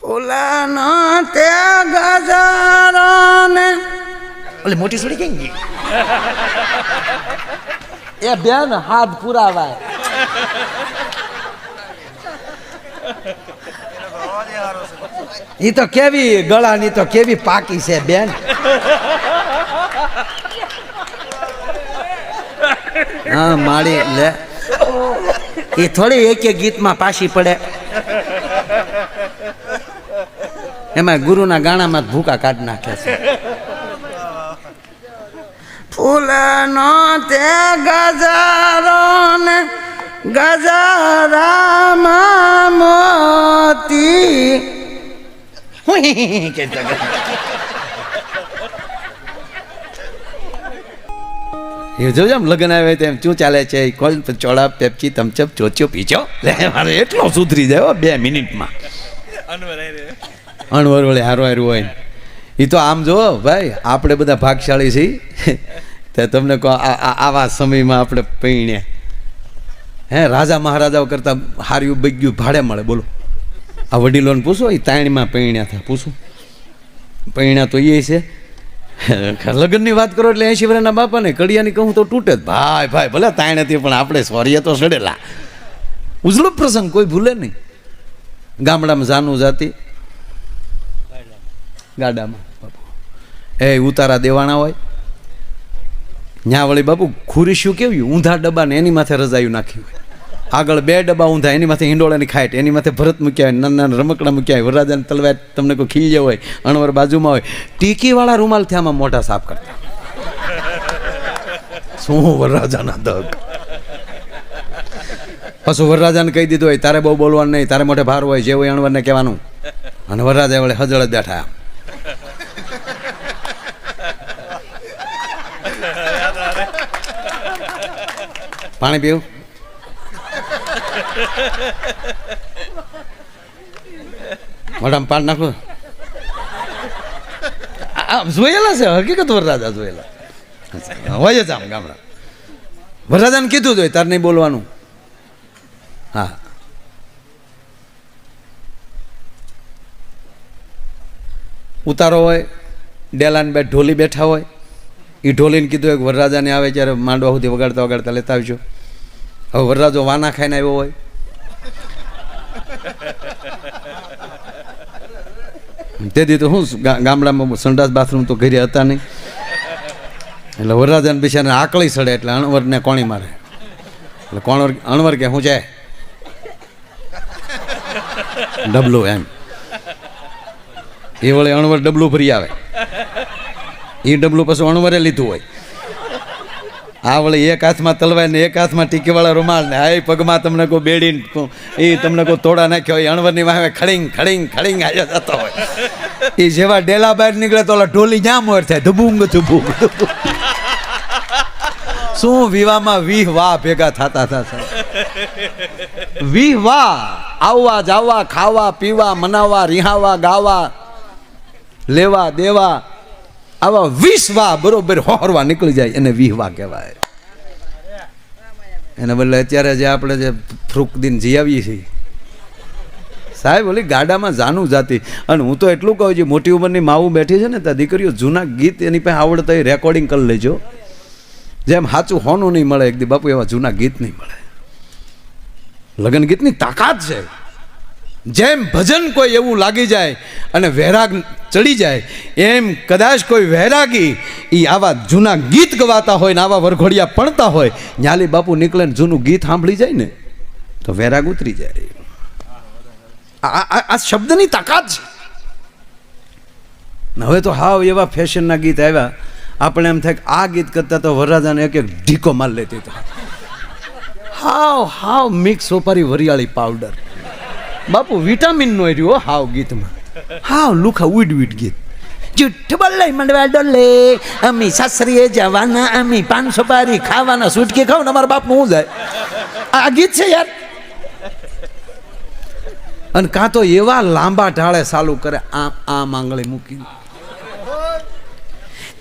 ફૂલાનો તે ગજારો ને ઓલી મોટી સોડી કેમ ગઈ એ બેન હાથ પુરાવાય ઈ તો કેવી ગળાની તો કેવી પાકી છે બેન હા માળી લે એ થોડી એક ગીતમાં પાછી પડે એમાં ગુરુના ગાણામાં ભૂકા કાઢી નાખે છે ફૂલનો તે ગજારો ને ગજરામાં મોતી એ જોજો આમ લગ્ન આવે તેમ શું ચાલે છે કોલ ચોળા પેપ્સી તમચપ ચોચ્યો પીચો મારે એટલો સુધરી જાય 2 મિનિટમાં અણવર વળે હારું હારું હોય એ તો આમ જો ભાઈ આપણે બધા ભાગશાળી છીએ તો તમને કહો આવા સમયમાં આપણે પૈણે હે રાજા મહારાજાઓ કરતાં હાર્યું બગ્યું ભાડે મળે બોલો આ વડીલોને પૂછો એ તાણીમાં પૈણ્યા થાય પૂછું પૈણ્યા તો એ છે લગ્નની વાત કરો એટલે 80 વર્ષના બાપાને કડિયાની કહું તો તૂટે જ ભાઈ ભાઈ ભલે તાણ હતી પણ આપણે સ્વર્ય તો સડેલા ઉજળો પ્રસંગ કોઈ ભૂલે નહીં ગામડામાં જાનું જાતી ગાડામાં બાપુ એ ઉતારા દેવાના હોય ન્યા વળી બાપુ ખુરીશું કેવી ઊંધા ડબ્બા ને એની માથે રજાયું નાખ્યું હોય આગળ 2 ડબ્બા ઊંધા એની માથે હિંડોળાની ખાઈટ એની માથે ભરત મૂક્યા હોય નાના નાના રમકડા મૂક્યા હોય વરરાજાને તલવાર તમને કોઈ ખીલ્યો હોય અણવર બાજુમાં હોય ટીકીવાળા રૂમાલથી આમાં મોઢા સાફ કરતા શું વરરાજાના દગ પાછું વરરાજાને કહી દીધું હોય તારે બહુ બોલવાનું નહીં તારે મોઢે ભાર હોય જે હોય અણવરને કહેવાનું અને વરરાજા વળે હજળ જ બેઠા પાણી પીવું મોઢામાં પાણી નાખો જોયેલા છે હકીકત વરરાજા જોયેલા હોય જ આમ ગામડા વરરાજાને કીધું જ હોય તારે નહીં બોલવાનું હા ઉતારો હોય ડેલાને બે ઢોલી બેઠા હોય એ ઢોલીને કીધું એક વરરાજાને આવે ત્યારે માંડવા સુધી વગાડતા વગાડતા લેતા આવજો હવે વરરાજો વાના ખાઈને આવ્યો હોય તેથી તો હું ગામડામાં સંડાસ બાથરૂમ તો ઘરે હતા નહીં એટલે વરરાજાને બિચારાને આકળી સડે એટલે અણવરને કોણી મારે એટલે અણવર કે હું જાય ડબલું એમ એ વળે અણવર ડબલું ભરી આવે એ ડબલું પછી અણવરે લીધું હોય આ વળે એક હાથમાં તલવાર ને એક હાથમાં ટીકીવાળા રૂમાલ ને આ પગમાં તમને કોઈ બેડીને એ તમને કોઈ તોડા નાખ્યો હોય અણવરની વાહે ખડીંગ ખડીંગ ખડીંગ આવ્યા જતો હોય એ જેવા ડેલા બહાર નીકળે તો ઓલા ઢોલી જ્યાં મોર થાય ધબુંગ ધબુંગ શું વિવામાં 20 વાહ ભેગા થતા થતા 20 વાહ આવવા જાવા ખાવા પીવા મનાવા રિહાવા ગાવા લેવા દેવા આવા 20 વાહ બરોબર હોરવા નીકળી જાય એને 20 વાહ કહેવાય એને બદલે અત્યારે જે આપણે જે ફ્રૂક દિન જી આવીએ છીએ સાહેબ ઓલી ગાડામાં જાનું જાતી અને હું તો એટલું કહું છું મોટી ઉંમરની માવું બેઠી છે ને ત્યાં દીકરીઓ જૂના ગીત એની પાસે આવડતા એ રેકોર્ડિંગ કરી લેજો જેમ સાચું હોનું નહીં મળે એક દી બાપુ એવા જૂના ગીત નહીં મળે લગ્ન ગીતની તાકાત છે જેમ ભજન કોઈ એવું લાગી જાય અને વૈરાગ ચડી જાય એમ કદાચ કોઈ વૈરાગી એ આવા જૂના ગીત ગવાતા હોય ને આવા વરઘોડિયા પડતા હોય ન્યાલી બાપુ નીકળે ને જૂનું ગીત સાંભળી જાય ને તો વૈરાગ ઉતરી જાય આ શબ્દની તાકાત છે હવે તો હાવ એવા ફેશનના ગીત આવ્યા આપણે એમ થાય કે આ ગીત કરતા તો વરરાજાને એક એક ઢીકો માર લેતી તો હાવ મિક્સ સોપારી વરિયાળી પાવડર બાપુ વિટામિન નો રહ્યો હાવ ગીતમાં હાવ લુખા ઉડ ગીત જુઠ્ઠ બોલે મંડવા ડોલે અમી સાસરીએ જવાના અમી 500 પારી ખાવાના સુટકી ખાવ ને અમારા બાપ નું જાય આ ગીત છે યાર અને કાં તો એવા લાંબા ઢાળે ચાલુ કરે આ માંગળી મૂકીને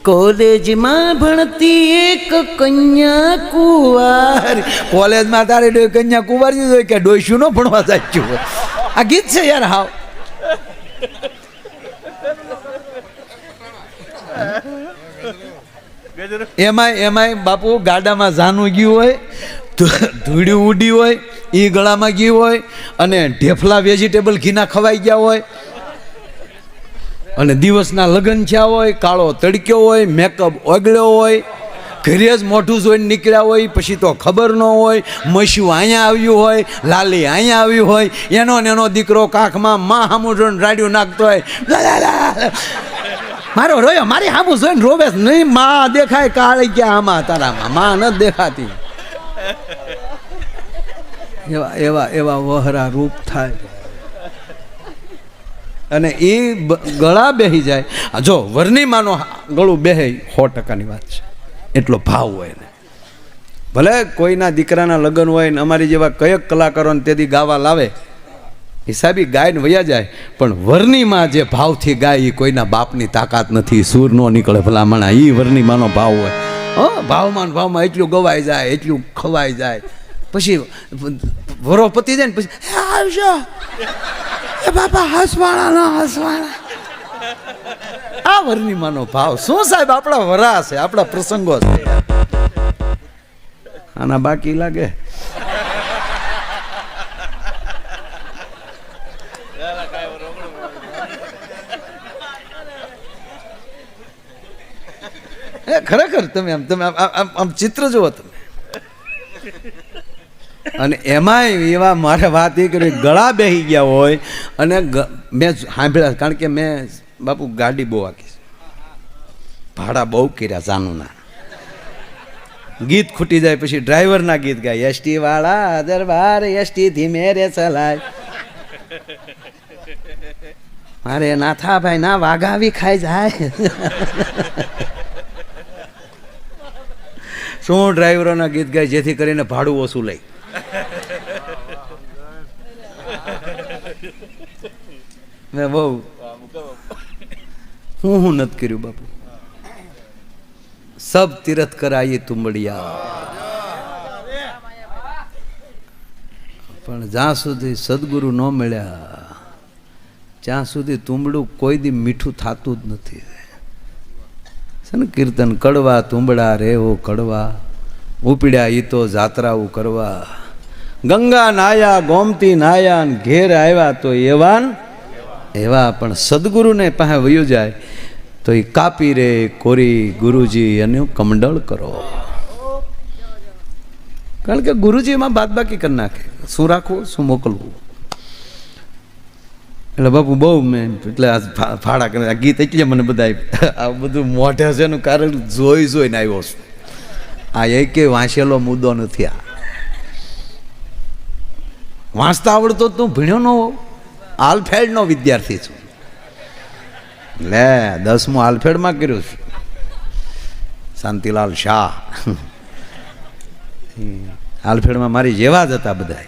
કોલેજમાં ભણતી એક કન્યા કુંવાર કોલેજમાં તારે કન્યા કુંવારી હોય કે ડોસ્યું નો ભણવા જાય આ ગીત છે યાર હાવ એમાંય બાપુ ગાડામાં જાનું ગયું હોય, ધૂળી ઉડી હોય, એ ગળામાં ગયું હોય, અને ઢેફલા વેજીટેબલ ઘીના ખવાઈ ગયા હોય, અને દિવસના લગ્ન થયા હોય, કાળો તડક્યો હોય, મેકઅપ ઓગળ્યો હોય, ઘરે જ મોઢું જોઈને નીકળ્યા હોય, પછી તો ખબર ન હોય, મસ્યું અહીંયા આવ્યું હોય, લાલી અહીંયા આવ્યું હોય, એનો દીકરો કાંખમાં માં હામું જોઈને રાડ્યું નાખતો હોય, મારો રોયો મારી હામું જોઈને રોવે નહીં, માં દેખાય કાળી ગયા આમાં તારામાં, માં નથી દેખાતી. એવા વહરા રૂપ થાય, અને એ ગળા બેહી જાય. જો વરની માનો ગળું બેહે 100%ની વાત છે, એટલો ભાવ હોય ને. ભલે કોઈના દીકરાના લગ્ન હોય ને અમારી જેવા કયક કલાકારોને તેથી ગાવા લાવે, હિસાબી ગાયને વયા જાય, પણ વરનીમાં જે ભાવથી ગાય એ કોઈના બાપની તાકાત નથી. સૂર નો નીકળે ભલામણા, એ વરનીમાંનો ભાવ હોય. ભાવમાં એટલું ગવાઈ જાય, એટલું ખવાઈ જાય, પછી વરો પતી જાય ને પછી આવશો એ બાપા હસવાણા હસવાણા. આ વરનીમાંનો ભાવ શું સાહેબ? આપણા વરા છે, આપણા પ્રસંગો છે, આના બાકી લાગે. ખરેખર તમે આમ ચિત્ર જુઓ તમે. અને એમાંય એવા મારે વાત એ કરી, ગળા બેહી ગયા હોય, અને મેં સાંભળ્યા, કારણ કે મેં બાપુ ગાડી બહુ આખી, ભાડા બહુ કર્યા જાનુના. ગીત ખૂટી જાય પછી ડ્રાઈવરના ગીત ગાય, એસટી વાળા દરબાર એસટી ધીમે રે ચલાય, મારે ના થા ભાઈ ના વાઘાવી ખાઈ જાય. શું ડ્રાઈવરોના ગીત ગાય જેથી કરીને ભાડું ઓછું લઈ. મેં બહુ હું નથી કર્યું બાપુ. સબ તીરથ કરાયે તુંબડિયા, પણ જ્યાં સુધી સદગુરુ ન મળ્યા ત્યાં સુધી તુંબડું કોઈ દી મીઠું થતું જ નથી. કીર્તન કડવા તુંબડા રેવો કડવા, ઉપડ્યા ઈ તો જાત્રાઓ કરવા, ગંગા નાયા ગોમતી નાયા ઘેર આવ્યા તો એવા. પણ સદગુરુને પાસે વયું જાય તો એ કાપી રે કોરી ગુરુજી એનું કમંડળ કરો. કારણ કે ગુરુજીમાં બાદબાકી કરી નાખે, શું રાખવું શું મોકલવું. એટલે બાપુ બહુ મેં એટલે ફાળા કરે આ ગીત, એટલે મને બધા આ બધું મોઢે છે એનું કારણ જોઈને આવ્યો છું. આ એક વાંચેલો મુદ્દો નથી. આ વાંચતા આવડતો તું ભણ્યો ન હો, આલફેડનો વિદ્યાર્થી છું. લે 10મું આલફેડમાં કર્યું છું, શાંતિલાલ શાહ. આલફેડમાં મારી જેવા જ હતા બધા,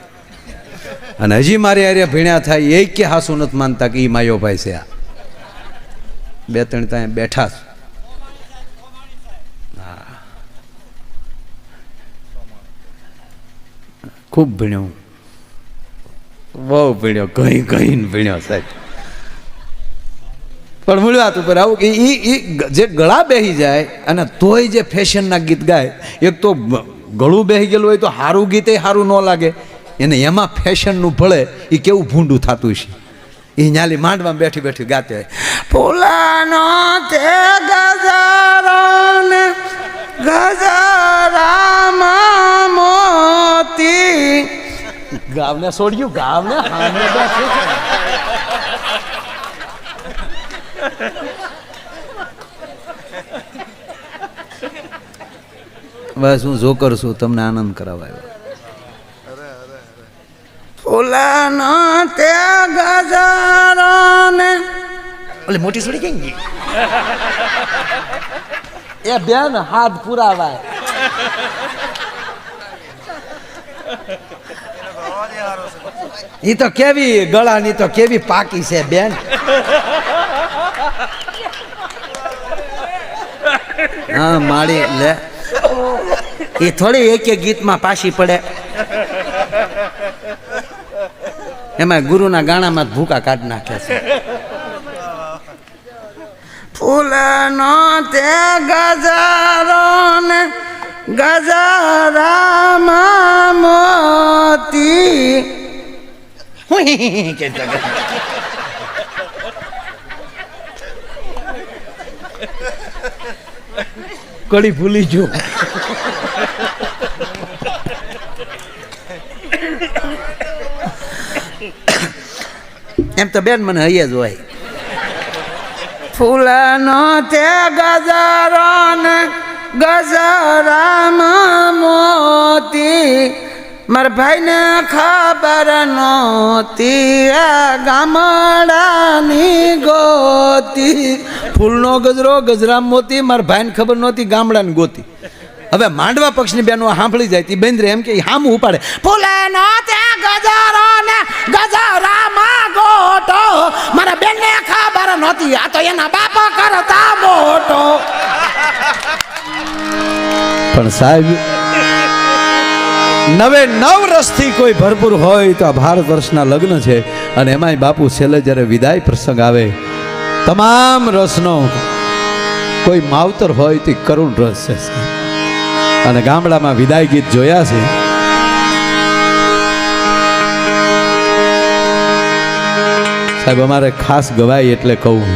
અને હજી મારી હારે ભીણ્યા થાય એ કે હાસું નથી માનતા કે એ માયો ભાઈ છે. આ 2-3 ત્યાં બેઠા છે. હા, ખૂબ ભીણ્યો, બહુ ભીણ્યો, કહીને ભીણ્યો સાહેબ. પણ મૂળવાત ઉપર આવું કે એ જે ગળા બેસી જાય અને તોય જે ફેશનના ગીત ગાય, એક તો ગળું બેસી ગયેલું હોય તો સારું ગીત સારું ન લાગે, એને એમાં ફેશનનું ભળે એ કેવું ભૂંડું થતું છે. એ ન્યાલી માંડવામાં બેઠી બેઠી ગાતે હોય, ફૂલાનો તે ગજારો ને ગજરામાં મોતી. ગાવને છોડ્યું, ગાવને હામે બેઠી છે. બસ હું જોકર છું, તમને આનંદ કરાવાયો. ફૂલાનો તે ગજારો ને ઓલી મોટી છોડી કેમ ગઈ? એ બેન હાથ પુરાવાય. ઈ તો કેવી ગળાની તો કેવી પાકી છે બેન. હા માળી લે, એ થોડી એક ગીતમાં પાછી પડે. એમાં ગુરુના ગાણામાં ભૂકા કાઢી નાખે છે. ફૂલનો તે ગજારો ને ગજરામાં મોતી કડી ભૂલી જો. એમ તો બેન મને હૈયા જ હોય. ફૂલનો તે ગજારો ને ગજરામાં મોતી મારા ભાઈને ખબર નહોતી આ ગામડાની ગોતી. ફૂલનો ગજરો ગજરા મોતી મારા ભાઈને ખબર નહોતી ગામડાની ગોતી. હવે માંડવા પક્ષની બેનો સાંભળી જાય તી બેન્દ્રે એમ કે હામું ઉપાડે. ફૂલનો તે ગજારો ને ગજરામાં ગોટો મારા બેનને ખબર નહોતી આ તો એના બાપા કરતા મોટો. પણ સાહેબ નવે નવ રસથી કોઈ ભરપૂર હોય તો આ ભારત વર્ષના લગ્ન છે અને એમાંય બાપુ છેલ્લે જ્યારે વિદાય પ્રસંગ આવે તમામ રસનો કોઈ માવતર હોય તે કરુણ રસ છે. અને ગામડામાં વિદાય ગીત જોયા છે. સાહેબ અમારે ખાસ ગવાય એટલે કહું.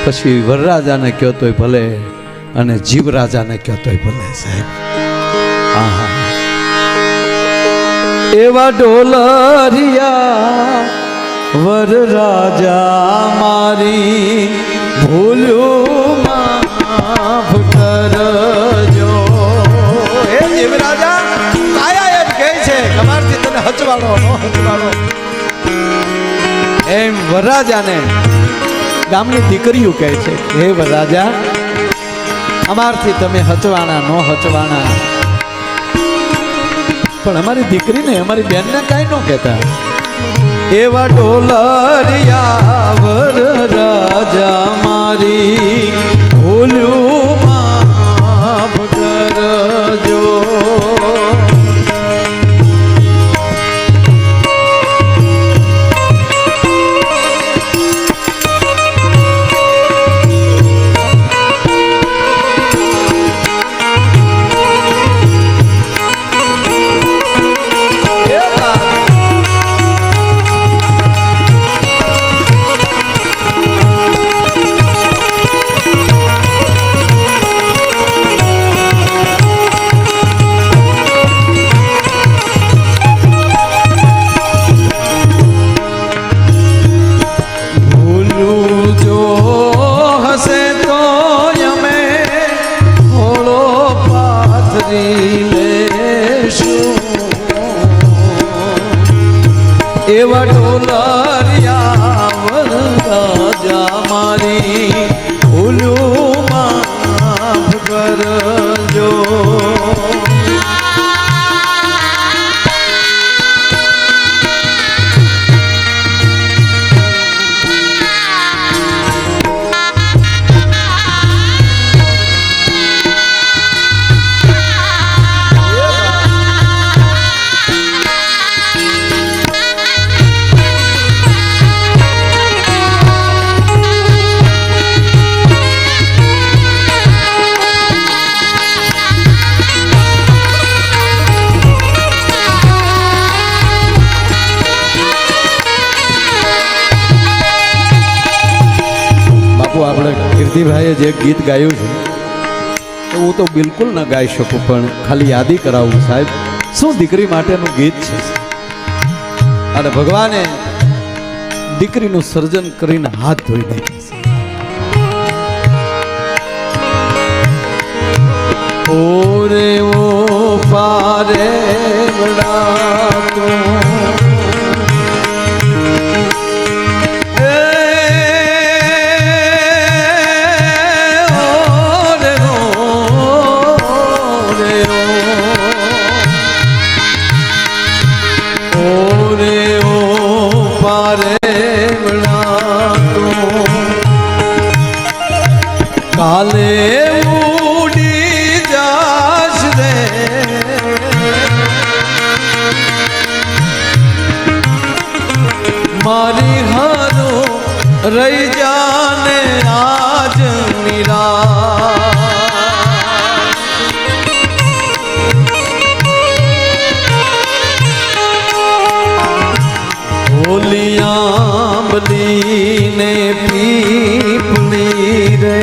પછી વરરાજાને કહો તોય ભલે અને જીવરાજાને કહો તોય ભલે. સાહેબ એવા ઢોલરિયા વરરાજા મારી ભૂલ્યું માફ કરજો. એ જીવરાજા કાયા એમ કહે છે અમારથી તને હચવાડો નો હચવાડો. એમ વરરાજાને ગામની દીકરીઓ કહે છે હે વરરાજા અમારથી તમે હચવાના નો હચવાના પણ અમારી દીકરીને અમારી બેનને કાંઈ ન કહેતા. એવા ઢોલરિયા વરરાજા મારી ભૂલ્યું માફ કરજો. એવા ઢોલરિયા વરરાજા મારી ભૂલ્યું માફ કરજો. આપણે કીર્તિભાઈએ જે ગીત ગાયું છે તો હું તો બિલકુલ ન ગાઈ શકું પણ ખાલી યાદી કરાવું. સાહેબ શું દીકરી માટેનું ગીત છે અને ભગવાને દીકરીનું સર્જન કરીને હાથ ધોઈ નાખ્યા છે. ઓરે ઓ પારે વડાતો કાલે ઉડી જાશ રે મારી હારું રહી જાને આજ નિરા ઓલિયાંબલી ને પીપળી રે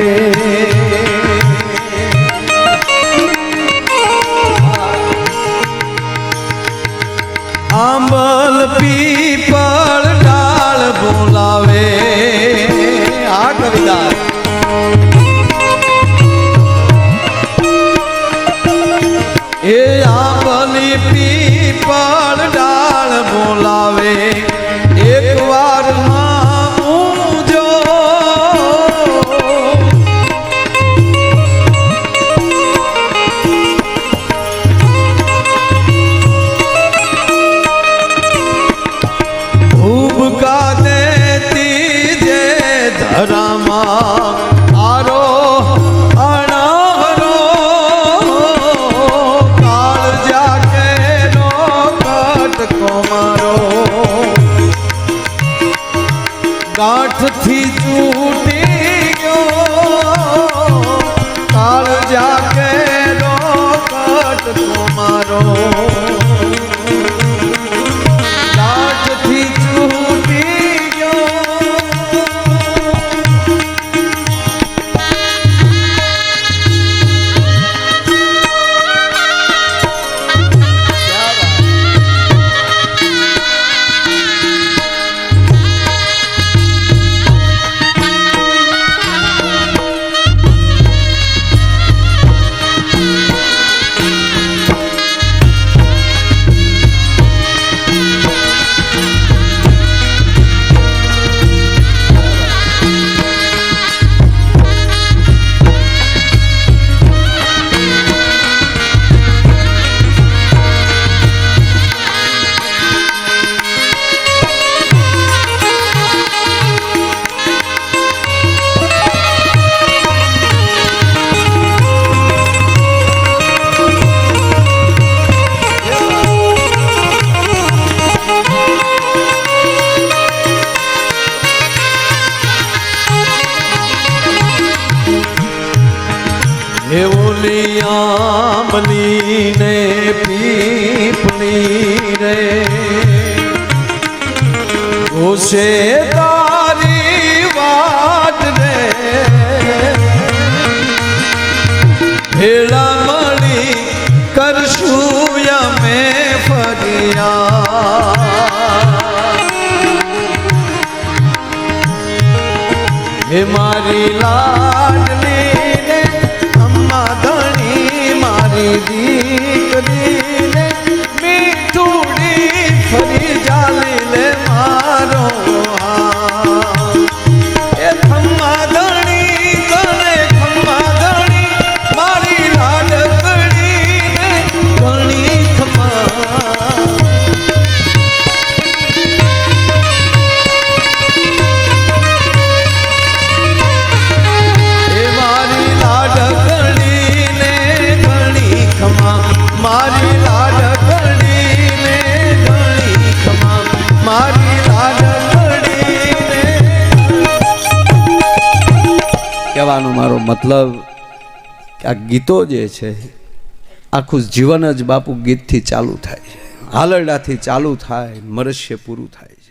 આંબલ પીપળ ડાળ બોલાવે આ કવિતા એ આંબલી પીપળ ડાળ બોલાવે એક વાર જો ભૂબકા દેતી જે ધરામાં આરો અણહરો કાળ જાકે નો કટકો મારો ગાંઠથી તૂટી ગયો કાળ જાકે નો કટકો મારો ગાંઠથી તૂટી ગયો ઓલિયાંબલી ને પીપળી રે ઘોષે તારી વાટ રે ભેળા મળી કરશું અમે ફરિયા હે મારી લાડલી દીકરીને મીઠુડી ફરી જાલી લે મારો એ ખમ્મા ધણી તને ખમ્મા ધણી મારી લાડકડીને ઘણી ખમ્મા એ મારી લાડકડીને મારી લાડકડીને ઘણી ખમા મારી લાડકડીને કહેવાનો મારો મતલબ કે આ ગીતો જે છે આખું જીવન જ બાપુ ગીતથી ચાલુ થાય છે હાલરડાથી ચાલુ થાય મરસ્ય પૂરું થાય છે